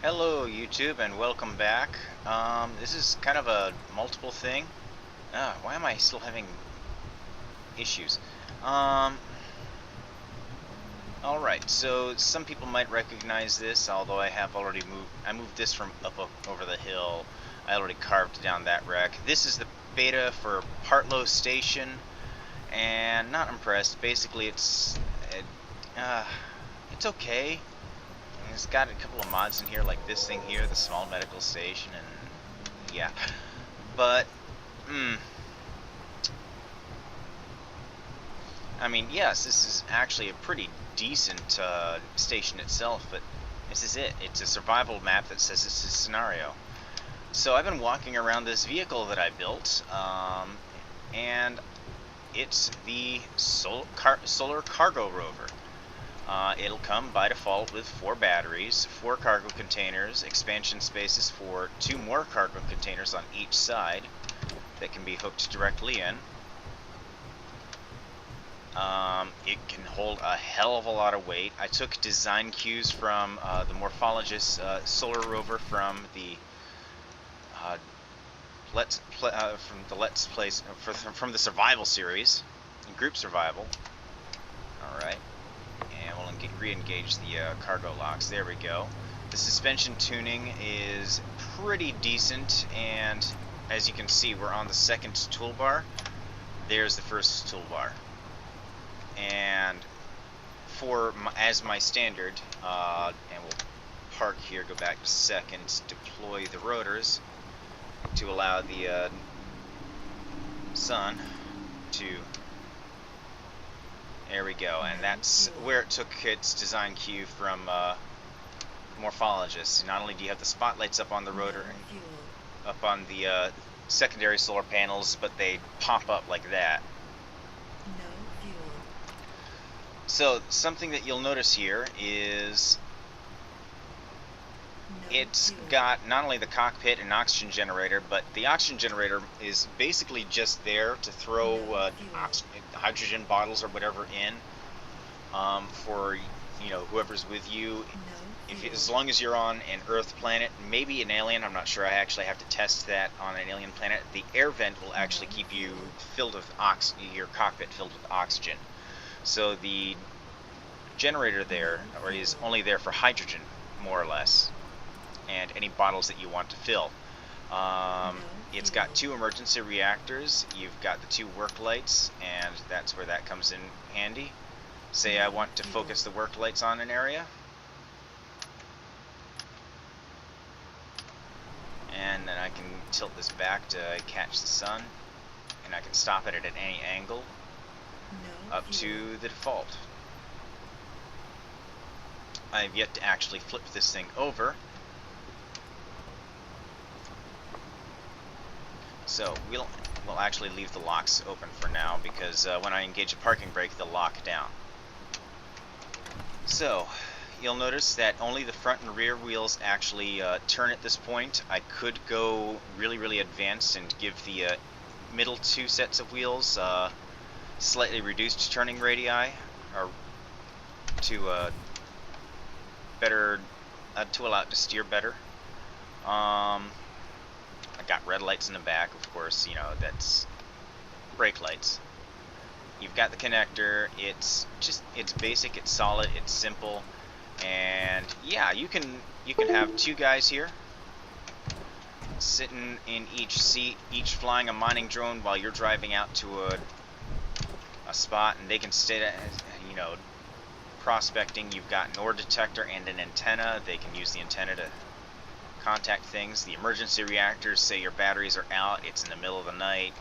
Hello YouTube and welcome back. This is kind of a multiple thing. Why am I still having issues? Um, Alright, so some people might recognize this, although I moved this from over the hill. I already carved down that wreck. This is the beta for Partlow Station, and not impressed. Basically it's okay. It's got a couple of mods in here, like this thing here, the small medical station, and yeah. But, I mean, yes, this is actually a pretty decent station itself, but this is it. It's a survival map that says it's a scenario. So I've been walking around this vehicle that I built, and it's the Solar Cargo Rover. It'll come by default with 4 batteries, 4 cargo containers, expansion spaces for 2 more cargo containers on each side that can be hooked directly in. It can hold a hell of a lot of weight. I took design cues from the Morphologist Solar Rover from the from the Survival series, Group Survival. All right. And we'll re-engage the cargo locks. There we go. The suspension tuning is pretty decent, and as you can see, we're on the second toolbar. There's the first toolbar. And as my standard, and we'll park here, go back to second, deploy the rotors to allow the sun to... There we go, and that's where it took its design cue from Morphologist. Not only do you have the spotlights up on the rotor, up on the secondary solar panels, but they pop up like that. So something that you'll notice here is it's got not only the cockpit and oxygen generator, but the oxygen generator is basically just there to throw hydrogen bottles or whatever in for whoever's with you. As long as you're on an Earth planet, maybe an alien, I'm not sure. I actually have to test that on an alien planet. The air vent will actually keep you filled with your cockpit filled with oxygen. So the generator there is only there for hydrogen, more or less, and any bottles that you want to fill. It's got 2 emergency reactors. You've got the 2 work lights, and that's where that comes in handy. Say I want to focus the work lights on an area, and then I can tilt this back to catch the sun, and I can stop it at any angle up to the default. I've yet to actually flip this thing over, so we'll actually leave the locks open for now, because when I engage a parking brake, they'll lock down. So you'll notice that only the front and rear wheels actually turn at this point. I could go really advanced and give the middle 2 sets of wheels slightly reduced turning radii, or to better to allow it to steer better. I got red lights in the back, of course. That's brake lights. You've got the connector. It's basic, it's solid, it's simple, and yeah, you can have 2 guys here sitting in each seat, each flying a mining drone while you're driving out to a spot, and they can stay at, prospecting. You've got an ore detector and an antenna. They can use the antenna to contact things. The emergency reactors, say your batteries are out, it's in the middle of the night,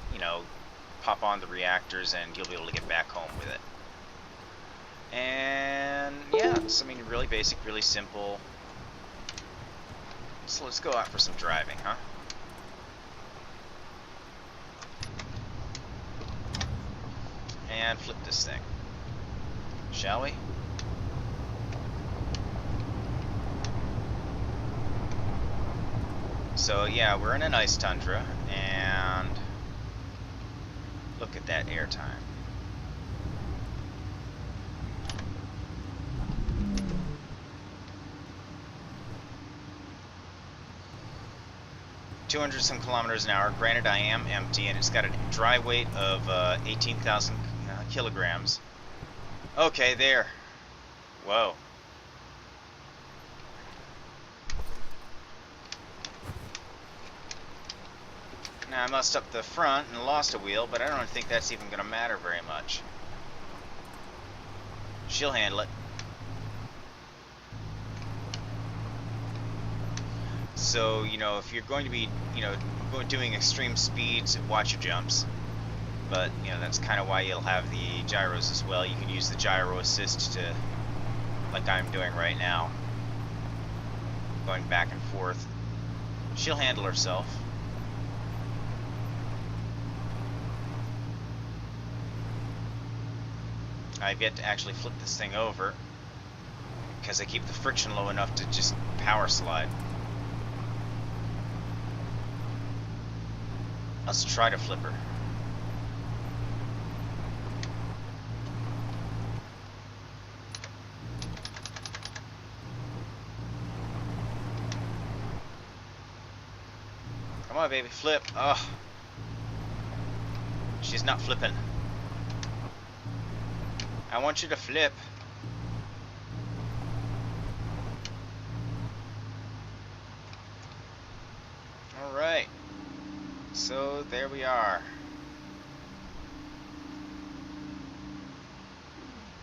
pop on the reactors and you'll be able to get back home with it. And yeah, it's, really basic, really simple. So let's go out for some driving, huh? And flip this thing, shall we? So yeah, we're in an ice tundra, and look at that airtime. 200 some kilometers an hour. Granted, I am empty, and it's got a dry weight of 18,000 kilograms. Okay, there. Whoa. Now I messed up the front and lost a wheel, but I don't think that's even going to matter very much. She'll handle it. So, you know, if you're going to be, you know, doing extreme speeds, watch your jumps. But, you know, that's kind of why you'll have the gyros as well. You can use the gyro assist to, like I'm doing right now, going back and forth. She'll handle herself. I've yet to actually flip this thing over because I keep the friction low enough to just power slide. Let's try to flip her. Come on, baby, flip. Oh, she's not flipping. I want you to flip. All right. So there we are.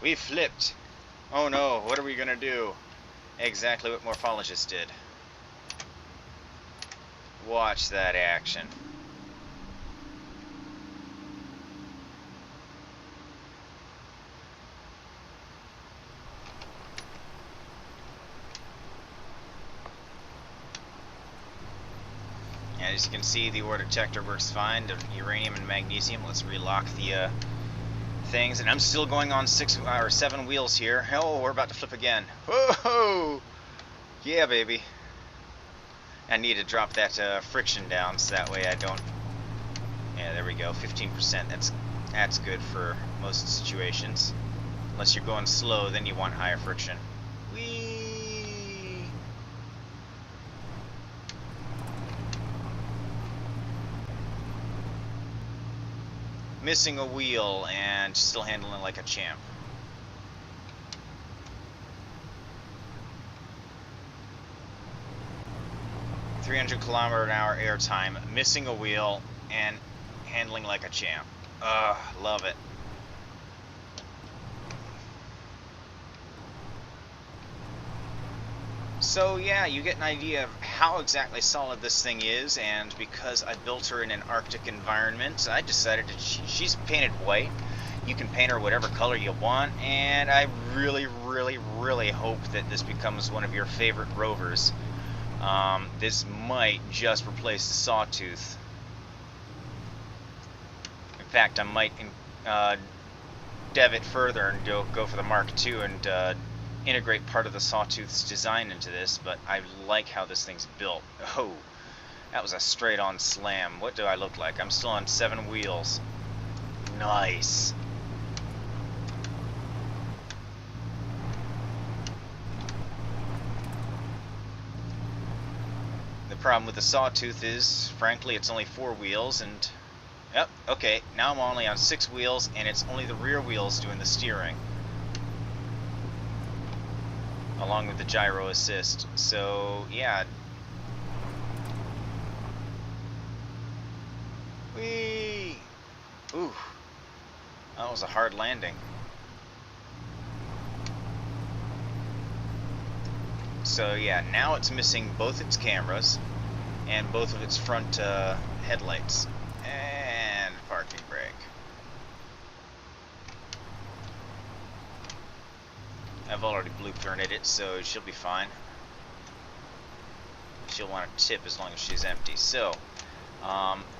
We flipped. Oh no, what are we gonna do? Exactly what Morphologist did. Watch that action. As you can see, the ore detector works fine. The uranium and magnesium. Let's relock the things. And I'm still going on 6 or 7 wheels here. Oh, we're about to flip again. Whoa! Yeah, baby. I need to drop that friction down so that way I don't. Yeah, there we go. 15%. That's good for most situations. Unless you're going slow, then you want higher friction. Whee! Missing a wheel and still handling like a champ. .300km/h air time, missing a wheel and handling like a champ. Love it. So yeah, you get an idea of how exactly solid this thing is, and because I built her in an Arctic environment, I decided that she's painted white. You can paint her whatever color you want, and I really, really, really hope that this becomes one of your favorite rovers. This might just replace the Sawtooth. In fact, I might dev it further and go for the Mark II and integrate part of the Sawtooth's design into this, but I like how this thing's built. Oh, that was a straight-on slam. What do I look like? I'm still on 7 wheels. Nice. The problem with the Sawtooth is, frankly, it's only 4 wheels, and... Yep, okay, now I'm only on 6 wheels, and it's only the rear wheels doing the steering, along with the gyro assist. So yeah. Whee! Ooh, that was a hard landing. So yeah, now it's missing both its cameras and both of its front headlights and parking brake. I've already blueprinted it, so she'll be fine. She'll want to tip as long as she's empty. So,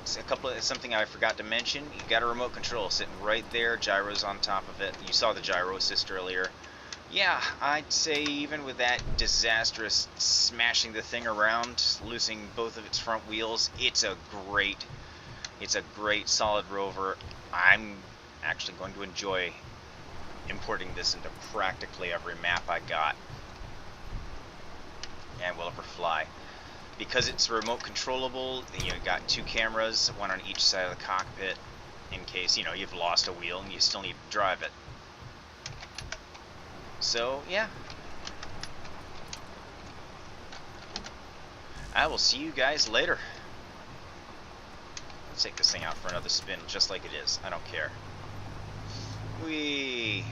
something I forgot to mention. You got a remote control sitting right there. Gyro's on top of it. You saw the gyro assist earlier. Yeah, I'd say even with that disastrous smashing the thing around, losing both of its front wheels, it's a great solid rover. I'm actually going to enjoy importing this into practically every map I got. And will ever fly. because it's remote controllable, you got 2 cameras, one on each side of the cockpit, in case, you've lost a wheel and you still need to drive it. So, yeah. I will see you guys later. Let's take this thing out for another spin, just like it is. I don't care. Whee!